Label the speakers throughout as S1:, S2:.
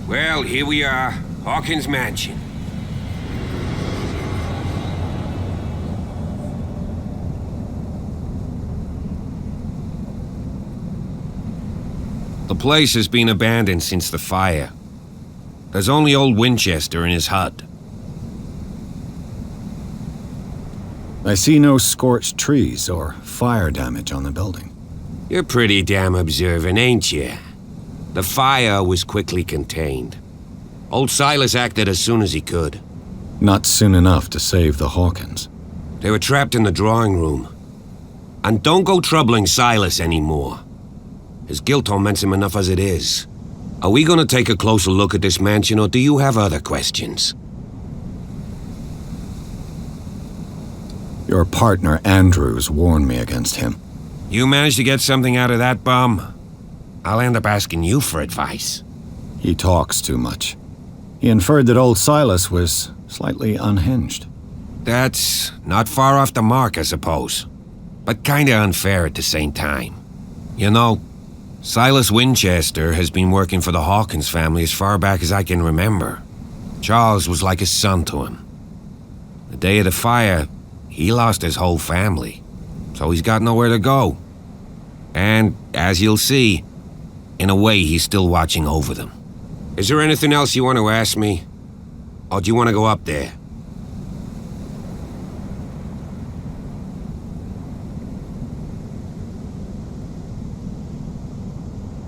S1: Well, here we are. Hawkins Mansion. The place has been abandoned since the fire. There's only old Winchester in his hut.
S2: I see no scorched trees or fire damage on the building.
S1: You're pretty damn observant, ain't you? The fire was quickly contained. Old Silas acted as soon as he could.
S2: Not soon enough to save the Hawkins.
S1: They were trapped in the drawing room. And don't go troubling Silas anymore. His guilt torments him enough as it is. Are we gonna take a closer look at this mansion, or do you have other questions?
S2: Your partner, Andrews, warned me against him.
S1: You managed to get something out of that bum? I'll end up asking you for advice.
S2: He talks too much. He inferred that old Silas was slightly unhinged.
S1: That's not far off the mark, I suppose. But kinda unfair at the same time. You know, Silas Winchester has been working for the Hawkins family as far back as I can remember. Charles was like a son to him. The day of the fire, he lost his whole family, so he's got nowhere to go. And, as you'll see, in a way he's still watching over them. Is there anything else you want to ask me? Or do you want to go up there?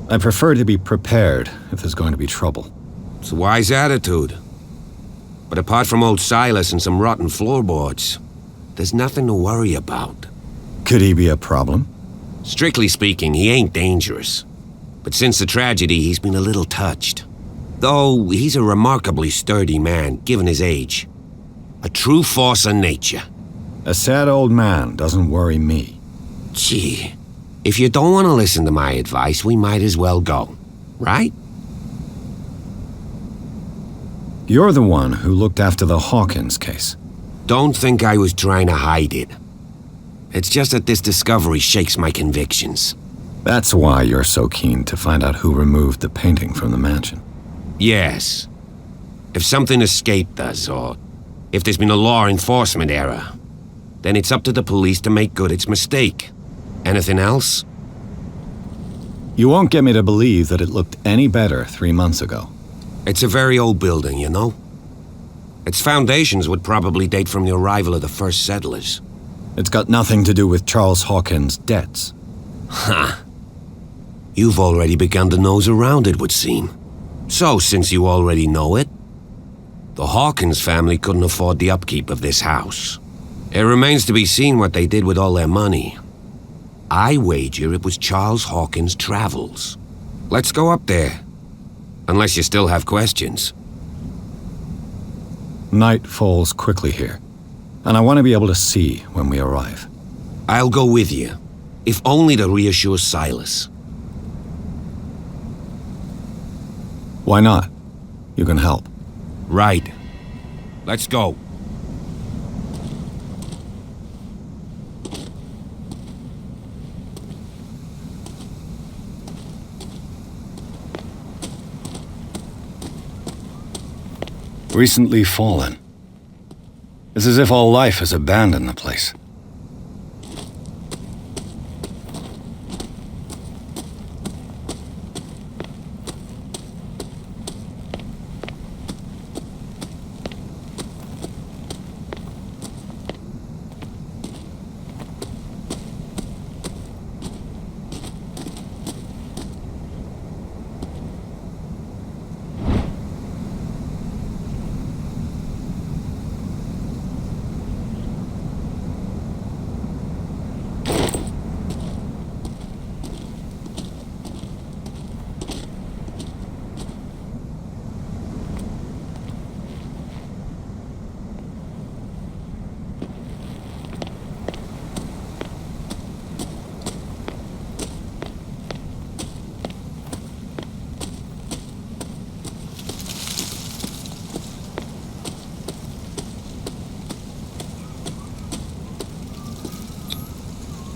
S2: I prefer to be prepared if there's going to be trouble.
S1: It's a wise attitude. But apart from old Silas and some rotten floorboards, there's nothing to worry about.
S2: Could he be a problem?
S1: Strictly speaking, he ain't dangerous. But since the tragedy, he's been a little touched. Though he's a remarkably sturdy man, given his age. A true force of nature.
S2: A sad old man doesn't worry me.
S1: Gee, if you don't want to listen to my advice, we might as well go. Right?
S2: You're the one who looked after the Hawkins case.
S1: Don't think I was trying to hide it. It's just that this discovery shakes my convictions.
S2: That's why you're so keen to find out who removed the painting from the mansion.
S1: Yes. If something escaped us, or if there's been a law enforcement error, then it's up to the police to make good its mistake. Anything else?
S2: You won't get me to believe that it looked any better 3 months ago.
S1: It's a very old building, you know? Its foundations would probably date from the arrival of the first settlers.
S2: It's got nothing to do with Charles Hawkins' debts.
S1: Ha! You've already begun to nose around, it would seem. So, since you already know it, the Hawkins family couldn't afford the upkeep of this house. It remains to be seen what they did with all their money. I wager it was Charles Hawkins' travels. Let's go up there. Unless you still have questions.
S2: Night falls quickly here, and I want to be able to see when we arrive.
S1: I'll go with you, if only to reassure Silas.
S2: Why not? You can help.
S1: Right. Let's go.
S2: Recently fallen. It's as if all life has abandoned the place.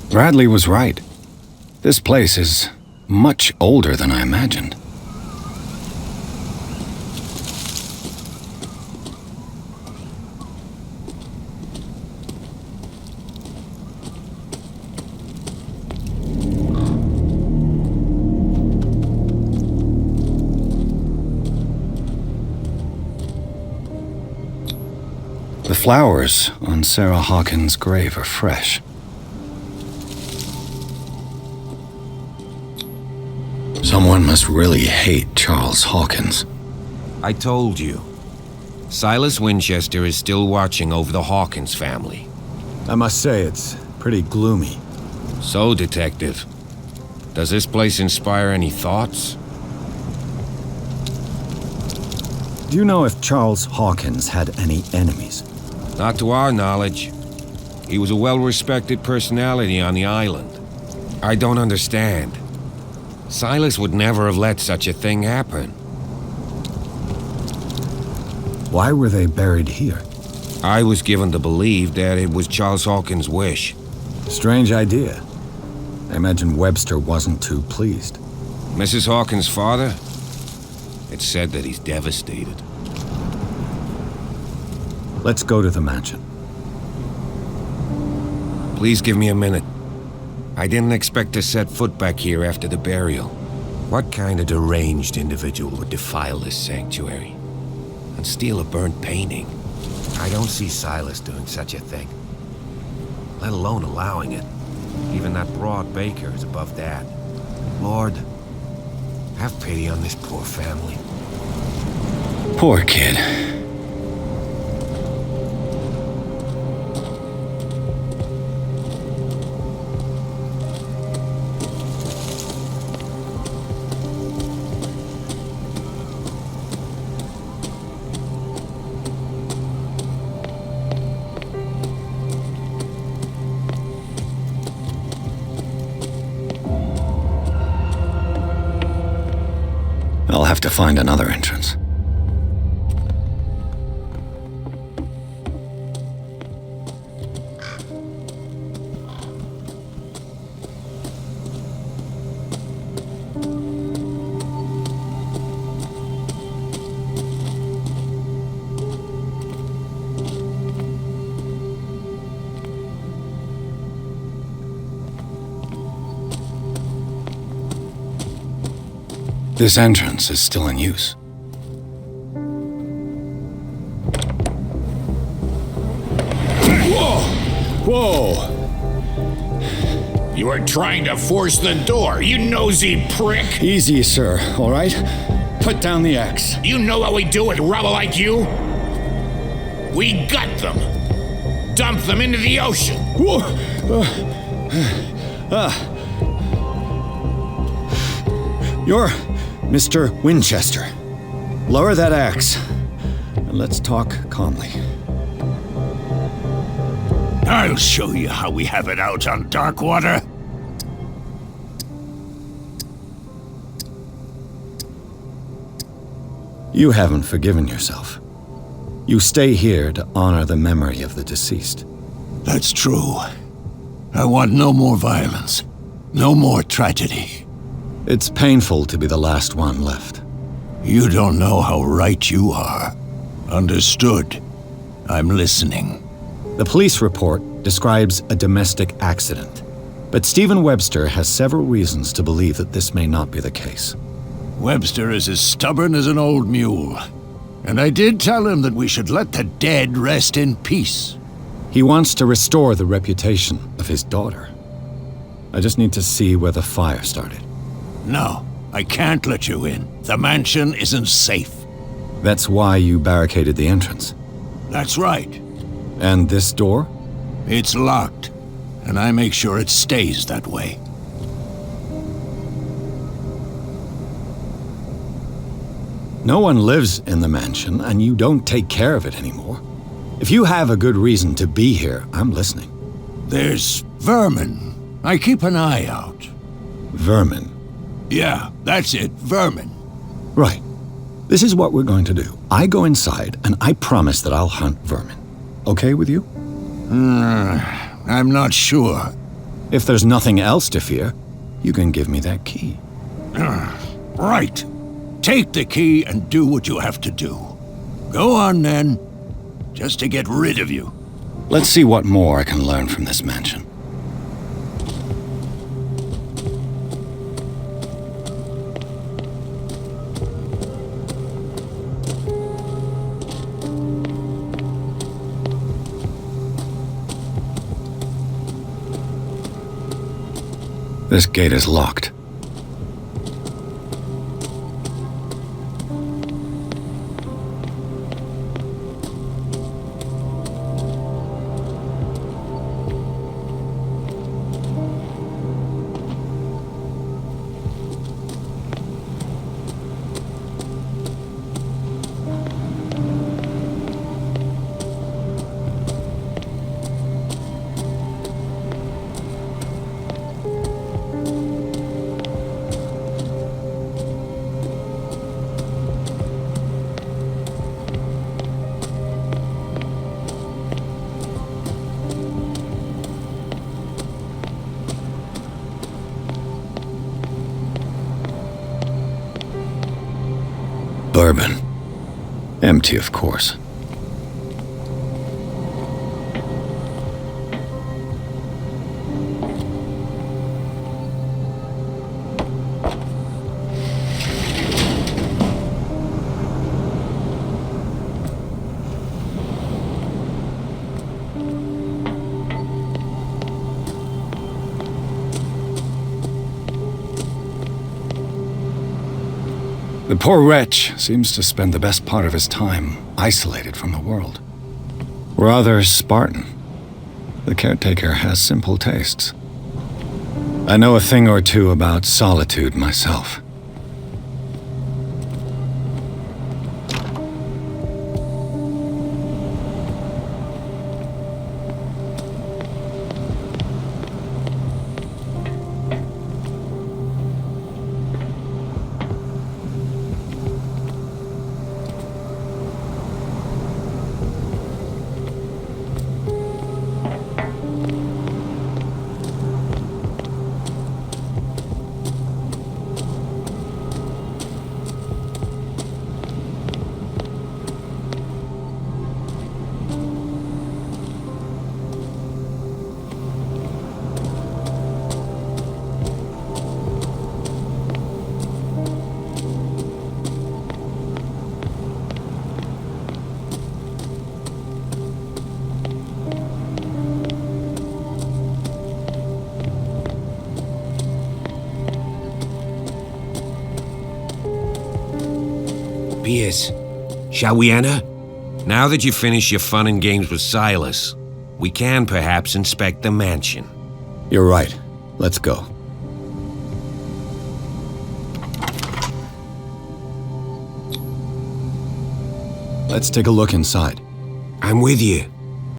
S2: Bradley was right. This place is much older than I imagined. The flowers on Sarah Hawkins' grave are fresh. Someone must really hate Charles Hawkins.
S1: I told you. Silas Winchester is still watching over the Hawkins family.
S3: I must say, it's pretty gloomy.
S1: So, Detective, does this place inspire any thoughts?
S3: Do you know if Charles Hawkins had any enemies?
S1: Not to our knowledge. He was a well-respected personality on the island. I don't understand. Silas would never have let such a thing happen.
S3: Why were they buried here?
S1: I was given to believe that it was Charles Hawkins' wish.
S3: Strange idea. I imagine Webster wasn't too pleased.
S1: Mrs. Hawkins' father? It's said that he's devastated.
S3: Let's go to the mansion.
S1: Please give me a minute. I didn't expect to set foot back here after the burial. What kind of deranged individual would defile this sanctuary and steal a burnt painting? I don't see Silas doing such a thing, let alone allowing it. Even that broad baker is above that. Lord, have pity on this poor family.
S2: Poor kid. I'll have to find another entrance. This entrance is still in use.
S4: Whoa! Whoa! You are trying to force the door, you nosy prick!
S2: Easy, sir, all right? Put down the axe.
S4: You know what we do with rubble like you? We gut them! Dump them into the ocean!
S2: Whoa! You're Mr. Winchester. Lower that axe, and let's talk calmly.
S4: I'll show you how we have it out on Darkwater.
S3: You haven't forgiven yourself. You stay here to honor the memory of the deceased.
S4: That's true. I want no more violence. No more tragedy.
S3: It's painful to be the last one left.
S4: You don't know how right you are. Understood. I'm listening.
S3: The police report describes a domestic accident, but Stephen Webster has several reasons to believe that this may not be the case.
S4: Webster is as stubborn as an old mule. And I did tell him that we should let the dead rest in peace.
S3: He wants to restore the reputation of his daughter. I just need to see where the fire started.
S4: No, I can't let you in. The mansion isn't safe.
S3: That's why you barricaded the entrance.
S4: That's right.
S3: And this door?
S4: It's locked, and I make sure it stays that way.
S3: No one lives in the mansion, and you don't take care of it anymore. If you have a good reason to be here, I'm listening.
S4: There's vermin. I keep an eye out.
S3: Vermin?
S4: Yeah, that's it, vermin.
S3: Right. This is what we're going to do. I go inside, and I promise that I'll hunt vermin. Okay with you?
S4: I'm not sure.
S3: If there's nothing else to fear, you can give me that key.
S4: Right. Take the key and do what you have to do. Go on then, just to get rid of you.
S2: Let's see what more I can learn from this mansion. This gate is locked. Bourbon. Empty, of course. The poor wretch seems to spend the best part of his time isolated from the world. Rather Spartan. The caretaker has simple tastes. I know a thing or two about solitude myself.
S1: Pierce, shall we enter? Now that you've finished your fun and games with Silas, we can perhaps inspect the mansion.
S3: You're right. Let's go. Let's take a look inside.
S1: I'm with you.